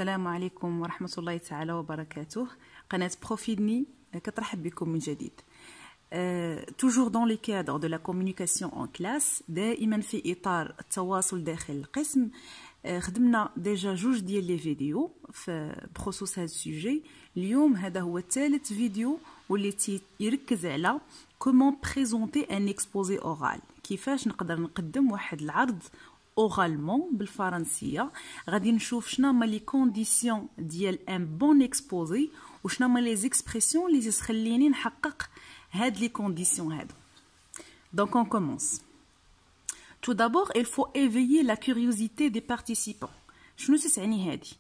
السلام عليكم ورحمة الله تعالى وبركاته. قناة بروفيدني كترحب بكم من جديد. toujours dans le cadre de la communication en classe، دائما في إطار التواصل داخل القسم. خدمنا ديجا جوج ديال لي فيديو في بخصوص هذا السوجي. اليوم هذا هو الثالث فيديو واللي يركز على comment présenter un exposé oral، كيفاش نقدر نقدم واحد العرض اوغالمون بالفرنسيه. غادي نشوف شنو هما لي كونديسيون ديال ان بون اكسبوزي وشنو هما لي زيكسبرسيون اللي تخليني نحقق هاد لي كونديسيون هادو. دونك اون كومونس. tout d'abord il faut éveiller la curiosité des participants. شنو تعني هادي؟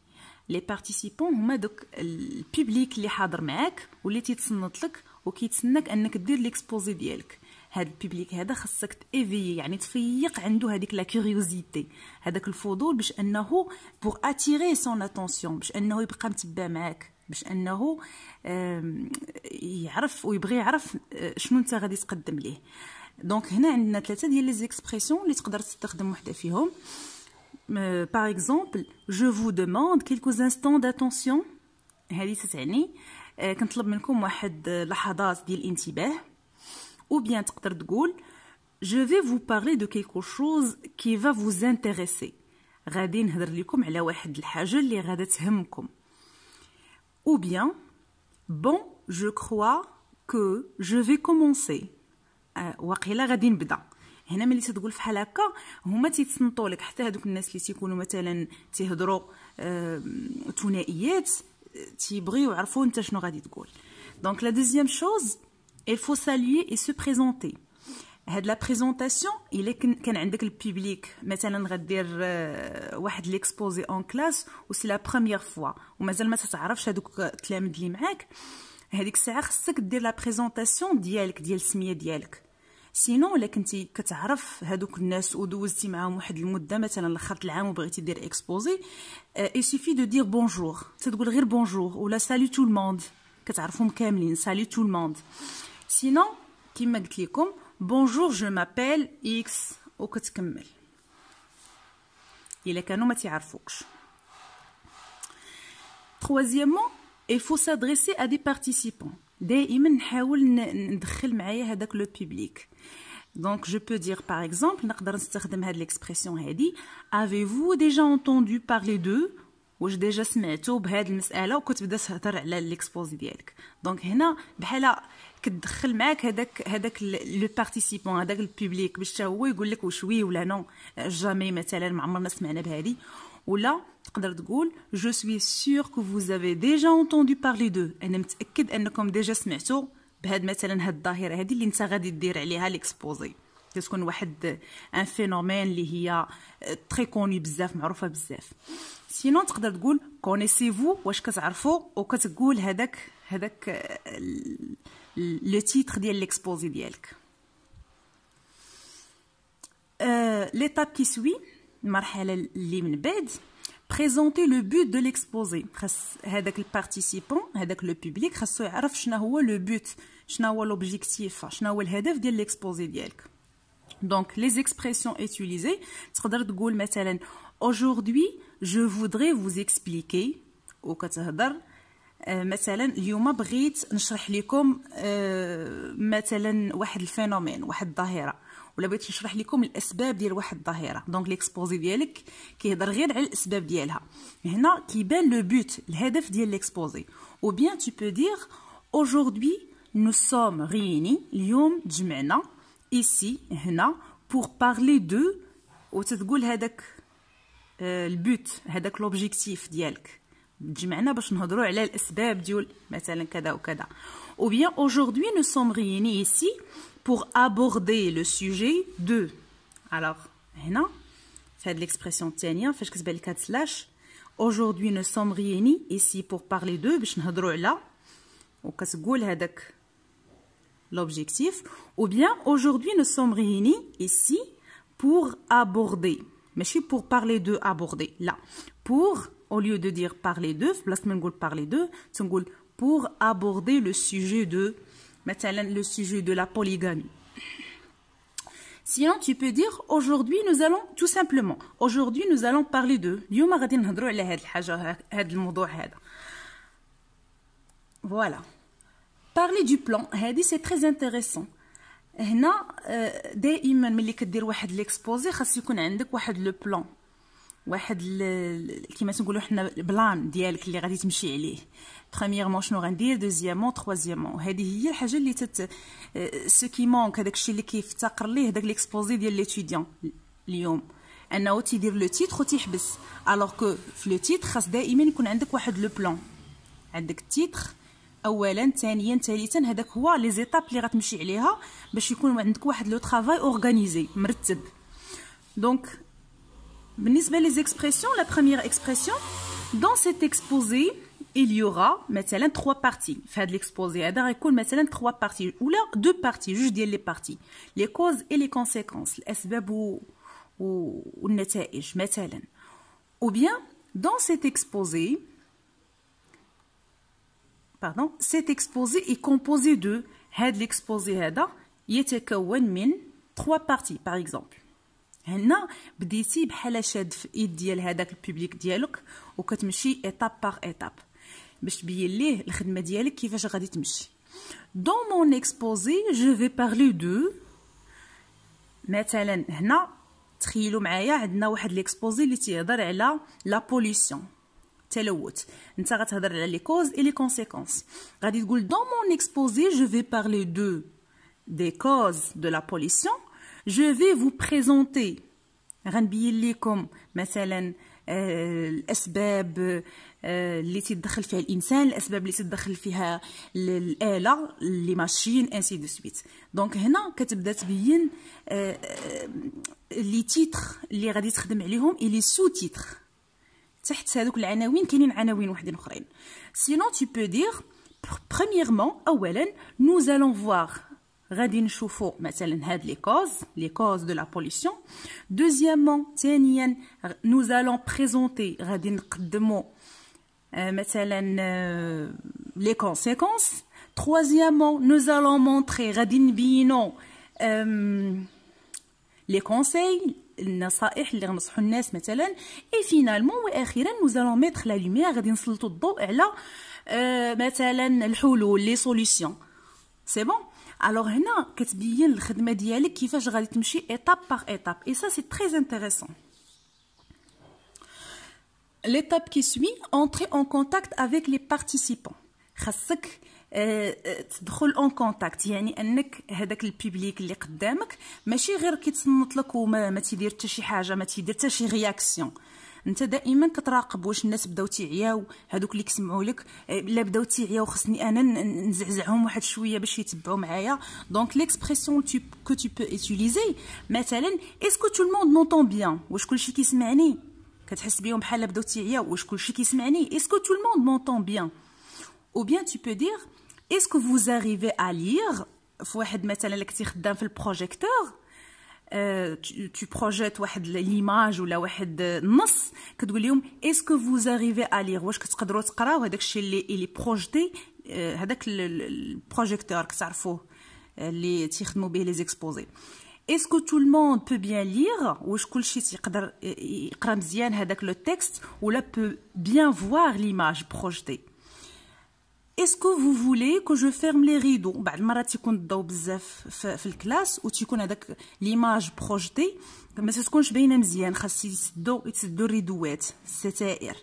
لي بارتيسيبون هما دوك البوبليك اللي حاضر معاك واللي تيتصنت لك وكيتسناك انك دير ليكسبوزي ديالك. هاد البوبليك هذا خاصك تيفيي، يعني تفيق عنده هذيك لا كيوريوزيتي، هذاك الفضول، باش انه بور اتيري سون اتونسيون، باش انه يبقى متبع معاك، باش انه يعرف ويبغي يعرف شنو انت غادي تقدم ليه. دونك هنا عندنا ثلاثه ديال لي زيكسبرسيون اللي تقدر تستخدم وحده فيهم. par exemple je vous demande quelques instants d'attention. هذه تعني كنطلب منكم واحد لحظات ديال الانتباه. ou bien تقدر تقول je vais vous parler de quelque chose qui va vous intéresser. غادي نهضر لكم على واحد الحاجه اللي غادا تهمكم. ou bien bon je crois que je vais commencer. واقيلا غادي نبدا. هنا ملي تقول فحال هكا هما تيتصنتوا لك، حتى هذوك الناس اللي تيكونوا مثلا تيهضروا ثنائيات تيبغيو يعرفوا انت شنو غادي تقول. دونك لا دوزيام شوز il faut saluer et se présenter. هاد لا بريزونطاسيون الا كان عندك البوبليك مثلا غدير واحد ليكسبوزي اون كلاس وسي لا بروميير فوا ومازال ما تتعرفش هذوك التلاميذ اللي معاك، هذيك الساعه خصك دير لا بريزونطاسيون ديالك ديال السميه ديالك. سينو الا كنتي كتعرف هذوك الناس ودوزتي معاهم واحد المده، مثلا لاخرت العام وبغيتي دير اكسبوزي، اي سيفي دو دير بونجور، تقول غير بونجور ولا سالو تو الموند، كتعرفهم كاملين سالو تو الموند. سينو كيما قلت لكم بونجور جو مابيل اكس وكتكمل الا كانوا ما تعرفوكش. troisièmement il faut s'adresser à des participants. دائما نحاول ندخل معايا هذاك لو بوبليك. دونك جو بو دير باغ اكزومبل، نقدر نستخدم هاد ليكسبرسيون هادي avez-vous déjà entendu parler de، واش ديجا سمعتو بهاد المساله وكتبدا تهضر على ليكسبوزي ديالك. دونك هنا بحال كتدخل معاك هذاك لو بارتيسيبون، هذاك البوبليك، باش حتى هو يقول لك واش وي ولا نو. جامي مثلا ما عمرنا سمعنا بهادي. ولا تقدر تقول je suis sûr que vous avez déjà entendu parler de، انا متاكد انكم ديجا سمعتوا بهاد مثلا هاد الظاهره هذه اللي انت غادي دير عليها ليكسبوزي. تكون واحد ان فينومين اللي هي تري كوني بزاف، معروفه بزاف. سينو تقدر تقول كونيسيفو، واش كتعرفوا، وكتقول هذاك لو تيتر ديال ليكسبوزي ديالك. ليتاب كي سوي، المرحله اللي من بعد présenter le but de l'exposé. خاص هذاك البارتيسيبون، هذاك لو بوبليك، خاصو يعرف شنو هو لو بوت، شنو هو لوبجيكتيف، شنو هو الهدف ديال ليكسبوزي ديالك. دونك لي زيكسبرسيون utiliser تقدر تقول مثلا aujourd'hui je voudrais vous expliquer، وكتهضر مثلا اليوم بغيت نشرح لكم مثلا واحد الفينومين، واحد الظاهره، ولا بغيت نشرح لكم الاسباب ديال واحد الظاهره. دونك ليكسبوزي ديالك كيهضر غير على الاسباب ديالها. هنا كيبان لو بوت، الهدف ديال ليكسبوزي. او بيان تو بو دير aujourd'hui nous sommes réunis، اليوم تجمعنا ici هنا pour parler de، وتتقول هذاك البوت، هذاك لوبجيكتيف ديالك، تجمعنا باش نهضروا على الاسباب ديال مثلا كذا وكذا. ou bien aujourd'hui nous sommes réunis ici pour aborder le sujet de. alors هنا في هاد ليكسبرسيون الثانيه فاش كتبان لك هاد سلاش aujourd'hui nous sommes réunis ici pour parler de، باش نهضروا على، وكتقول هذاك l'objectif. ou bien aujourd'hui nous sommes réunis ici pour aborder، ماشي pour parler de aborder، لا pour، au lieu de dire parler de، في بلاصه ما نقول parler de تنقول pour aborder le sujet de، مثلا le sujet de la polygamie. Sinon, tu peux dire aujourd'hui nous allons tout simplement. Aujourd'hui nous allons parler de. اليوم غادي نهضروا على هاد الحاجة هاد الموضوع هذا. Voilà. Parler du plan, هادي c'est très intéressant. هنا دائما ملي كدير واحد ليكسبوزي خاص يكون عندك واحد لو بلان. واحد كيما تنقولوا حنا بلان ديالك اللي غادي تمشي عليه. Premièrement شنو غندير، دوزيامون، تروازيامون. هذه هي الحاجه اللي سو كي مونك، هذاك الشيء اللي كيفتقر ليه داك ليكسبوزي ديال ليتيديون اليوم، انه تيدير لو تيتر وتيحبس. الوغ كو في لو تيتر خاص دائما يكون عندك واحد لو بلان. عندك التيتر اولا، ثانيا، ثالثا، هذاك هو لي زيتاب اللي غتمشي عليها باش يكون عندك واحد لو طرافاي اورغانيزي مرتب. دونك بالنسبه لي زيكسبرسيون، لا بروميير اكسبرسيون dans cet exposé il y aura مثلا 3 parties. في هذا الاكسبوزي هذا غيكون مثلا 3 parties ولا 2 parties، جوج ديال لي بارتي، لي كوز اي لي كونسيكونس، الاسباب والنتائج مثلا. ou bien dans cet exposé cet exposé est composé de، هذا الاكسبوزي هذا يتكون من 3 parties par exemple. هنا بديتي بحال شاد في ايد ديال هذاك البوبليك ديالك وكتمشي ايتاب باغ ايتاب باش تبين ليه الخدمه ديالك كيفاش غادي تمشي. Dans mon exposé je vais parler de، مثلا هنا تخيلوا معايا عندنا واحد ليكسبوزي اللي تيهضر على لا بوليسيون، التلوث. انت غتهضر على لي كوز اي لي كونسيكونس. غادي تقول dans mon exposé je vais parler de des causes de la pollution. Je vais vous présenter، غنبين لكم مثلا الاسباب اللي تدخل فيها الانسان، الاسباب اللي تدخل فيها الاله، لي ماشين، انسي دو سويت. دونك هنا كتبدا تبين لي تيتر اللي غادي تخدم عليهم اي لي سو تيتر. تحت هذوك العناوين كاينين عناوين وحدين اخرين. sinon tu peux dire premièrement، اولا nous allons voir، غادي نشوفوا مثلا هاد لي كوز دو لا بوليسيون. دوزيامون، ثانيا nous allons présenter، غادي نقدموا مثلا لي كونسيكونس. troisièmement nous allons montrer، غادي نبينوا لي كونساي، النصائح اللي غنصحوا الناس مثلا. اي فينالمون واخيرا nous allons mettre la lumière، غادي نسلطوا الضوء على مثلا الحلول، لي سوليوشن. سي بون. alors هنا كتبين الخدمه ديالك كيفاش غادي تمشي ايتاب باغ ايتاب. et ça c'est très intéressant. l'étape qui suit، entrer en contact avec les participants. خاصك تدخل اون كونتاكت، يعني انك هذاك البوبليك اللي قدامك ماشي غير كيتصنت لك وما تيدير حتى شي حاجه، ما تيدير حتى شي رياكسيون. انت دائما كتراقب واش الناس بداو تيعياو، هذوك اللي كيسمعوا لك لا بداو تيعياو، خصني انا نزعزعهم واحد شويه باش يتبعوا معايا. دونك ليكسبرسيون كو tu peux utiliser مثلا اسكو تو الموند نونطون بيان، واش كلشي كيسمعني، كتحس بهم بحال بداو تيعياو، واش كلشي كيسمعني، اسكو تو الموند نونطون بيان. ou bien tu peux dire est-ce que vous arrivez à lire. في واحد مثلا اللي كنتي خدام في البروجيكتور، tu projettes واحد ليماج ولا واحد النص، كتقول لهم اسكو vous arrivez à lire، واش كتقدروا تقراو هذاك الشيء اللي بروجيتي، هذاك البروجيكتور كتعرفوه اللي تيخدموا به لي زيكسبوزي. اسكو تو الموند بو بيان لير، واش كلشي تيقدر يقرا مزيان هذاك لو تكست ولا بو بيان فوار ليماج بروجيتي. Est-ce que vous voulez que je ferme les rideaux؟ بعض المرات تيكون الضوء بزاف في الكلاس وتيكون هذاك ليماج بروجيتي ما تكونش باينه مزيان، خاص يتسدوا الريدوات، الستائر.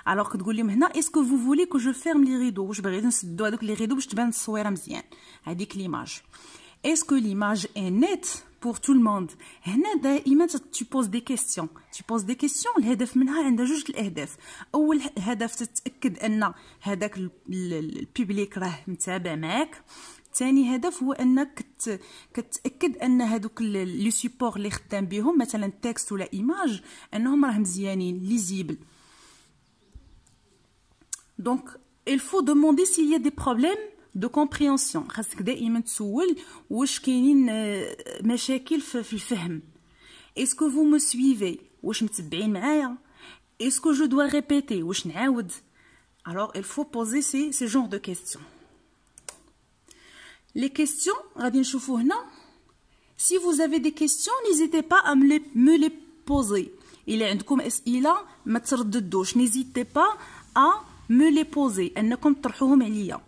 الوغ كتقول لهم هنا est-ce que vous voulez que je ferme les rideaux، واش باغيين نسدوا هذوك لي ريدو باش تبان التصويره مزيان، هذيك ليماج. est-ce que l'image est nette pour tout le monde؟ هنا دائما tu poses des questions، الهدف منها عندها جوج الاهداف. اول هدف تتاكد ان هذاك البوبليك راه متابع معاك. ثاني هدف هو انك كتاكد ان هذوك لي سيبور اللي خدام بهم مثلا تكست ولا ايماج انهم راه مزيانين ليزيبل. دونك il faut demander s'il y a des problèmes de compréhension. خاصك دائما تسول واش كاينين مشاكل في الفهم. est-ce que vous me suivez، واش متبعين معايا. est-ce que je dois répéter، واش نعاود. alors il faut poser ces genres de questions. les questions غادي نشوفوا هنا Si vous avez des questions, n'hésitez pas à me les poser. Il est عندكم أسئلة ما ترددوش. N'hésitez pas à me les poser. أنكم تطرحوهم عليا.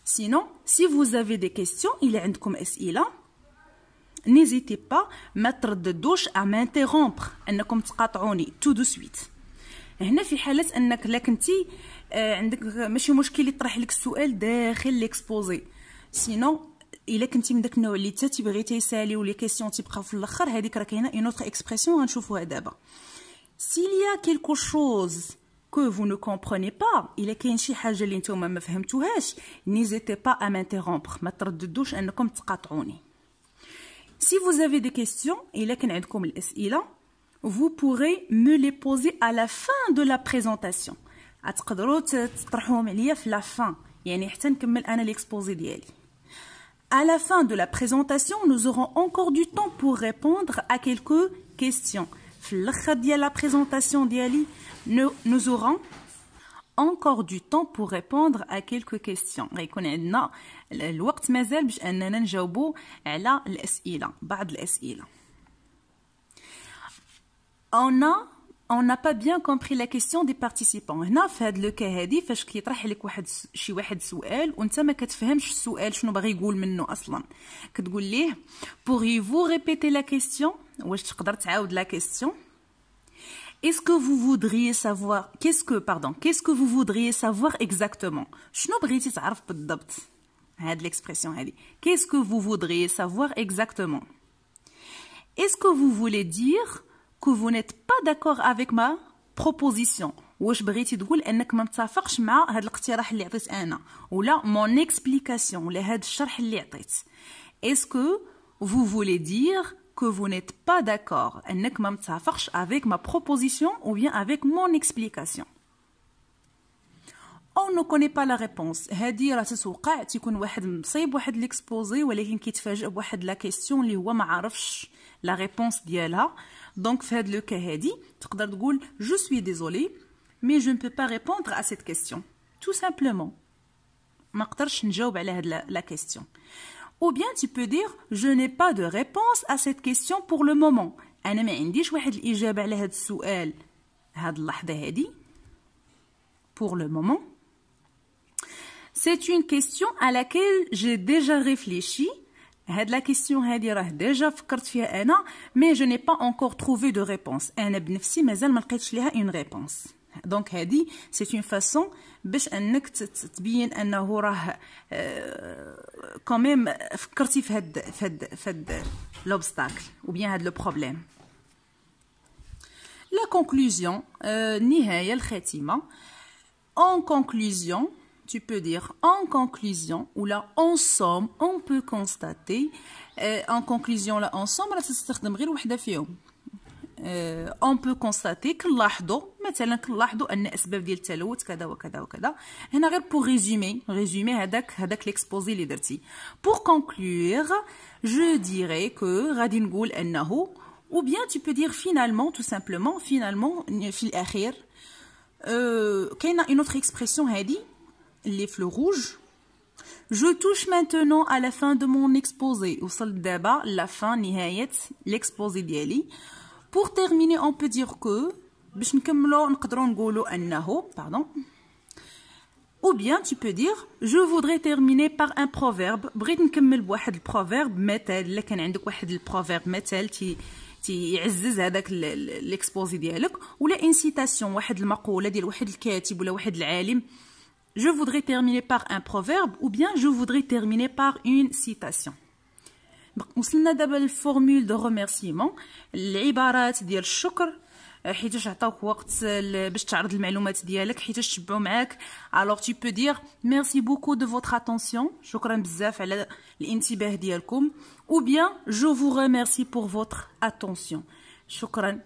Sinon, si vous avez des questions, il est عندكم أسئلة. N'hésitez pas ما ترددوش à m'interrompre. أنكم تقاطعوني tout de suite. هنا في حالة أنك لا كنتي عندك ماشي مشكل يطرح لك السؤال داخل ليكسبوزي. سينو الا كنتي من داك النوع اللي حتى تيبغي تيسالي ولي كيسيون تيبقاو في الاخر، هذيك راه كاينه اون اوتر اكسبرسيون غنشوفوها دابا. s'il y a quelque chose que vous ne comprenez pas، الا كاين شي حاجه اللي نتوما ما فهمتوهاش، n'hésitez pas à m'interrompre، ما ترددوش انكم تقاطعوني. si vous avez des questions، الا كان عندكم الاسئله، vous pourrez me les poser à la fin de la présentation. غتقدروا تطرحوهم عليا في لا فان، يعني حتى نكمل انا ليكسبوزي ديالي. À la fin de la présentation, nous aurons encore du temps pour répondre à quelques questions. في الاخر ديال la présentation ديالي nous aurons encore du temps pour répondre à quelques questions. غيكون عندنا الوقت مازال باش اننا نجاوبوا على الاسئله، بعض الاسئله. On n'a pas bien compris la question des participants. هنا في هذا لو كا هادي فاش كيطرح لك شي واحد سؤال وانت ما كتفهمش السؤال شنو باغي يقول منه اصلا، كتقول ليه pourriez-vous répéter la question؟ واش تقدر تعاود لا question؟ Est-ce que vous voudriez savoir qu'est-ce que vous voudriez savoir exactement؟ شنو بغيتي تعرف بالضبط؟ هاد l'expression هادي qu'est-ce que vous voudriez savoir exactement؟ Est-ce que vous voulez dire que vous n'êtes pas d'accord avec ma proposition؟ واش بغيتي تقول انك ما متفقش مع هذا الاقتراح اللي عطيت انا، ولا mon explication، ولا هذا الشرح اللي عطيت. Est-ce que vous voulez dire que vous n'êtes pas d'accord، انك ما متفقش avec ma proposition ou bien avec mon explication؟ On ne connaît pas la réponse. هذه راه تتوقع تيكون واحد مصيب واحد ليكسبوزي ولكن كيتفاجئ بواحد لا كيسيون اللي هو ما عرفش لا ريبونس ديالها. دونك في هذا لو كا هادي تقدر تقول je suis désolé mais je ne peux pas répondre à cette question tout simplement، ما قدرش نجاوب على هاد لا question. ou bien tu peux dire je n'ai pas de réponse à cette question pour le moment، انا ما عنديش واحد الاجابه على هاد السؤال هاد اللحظه هادي. pour le moment c'est une question à laquelle j'ai déjà réfléchi. هاد la question هادي راه ديجا فكرت فيها انا mais je n'ai pas encore trouvé de réponse، انا بنفسي مازال ما لقيتش ليها une réponse. دونك هادي c'est une façon باش انك تبين انه راه quand même فكرتي في هاد l'obstacle ou bien هاد le problème. la conclusion، النهايه الخاتمه. en conclusion tu peux dire en conclusion ou là en somme on peut constater. en conclusion là en somme راه تستخدم غير وحده فيهم. on peut constater كنلاحظوا مثلا ان اسباب ديال التلوث كذا وكذا وكذا. هنا غير pour résumer هذاك l'exposé اللي درتي. pour conclure je dirais que غادي نقول انه ou bien tu peux dire finalement tout simplement finalement في الاخير. كاينه une autre expression هذه les fleurs rouges. Je touche maintenant à la fin de mon exposé. وصلت دابا la fin نهاية l'exposé ديالي. Pour terminer on peut dire que باش نكملو نقدروا نقولوا أنه ou bien tu peux dire je voudrais terminer par un proverbe. بغيت نكمل بواحد البروفيرب مثل. إلا كان عندك واحد البروفيرب مثل يعزز هذاك l'exposé ديالك، ولا une citation واحد المقولة ديال واحد الكاتب ولا واحد العالم. Je voudrais terminer par un proverbe ou bien je voudrais terminer par une citation. وصلنا دابا للفورمول دو ريميرسيمون، العبارات ديال الشكر حيتاش عطاوك وقت باش تعرض المعلومات ديالك، حيتاش تشبعوا معاك. alors tu peux dire merci beaucoup de votre attention، شكرا بزاف على الانتباه ديالكم. ou bien je vous remercie pour votre attention، شكرا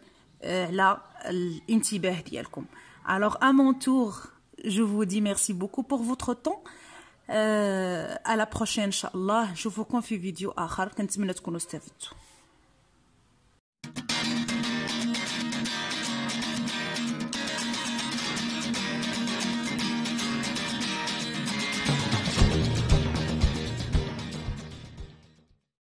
على الانتباه ديالكم. alors à mon tour je vous dis merci beaucoup pour votre temps. à la prochaine إن شاء الله. je vous confie فيديو آخر كنتمنى تكونوا استفدتوا.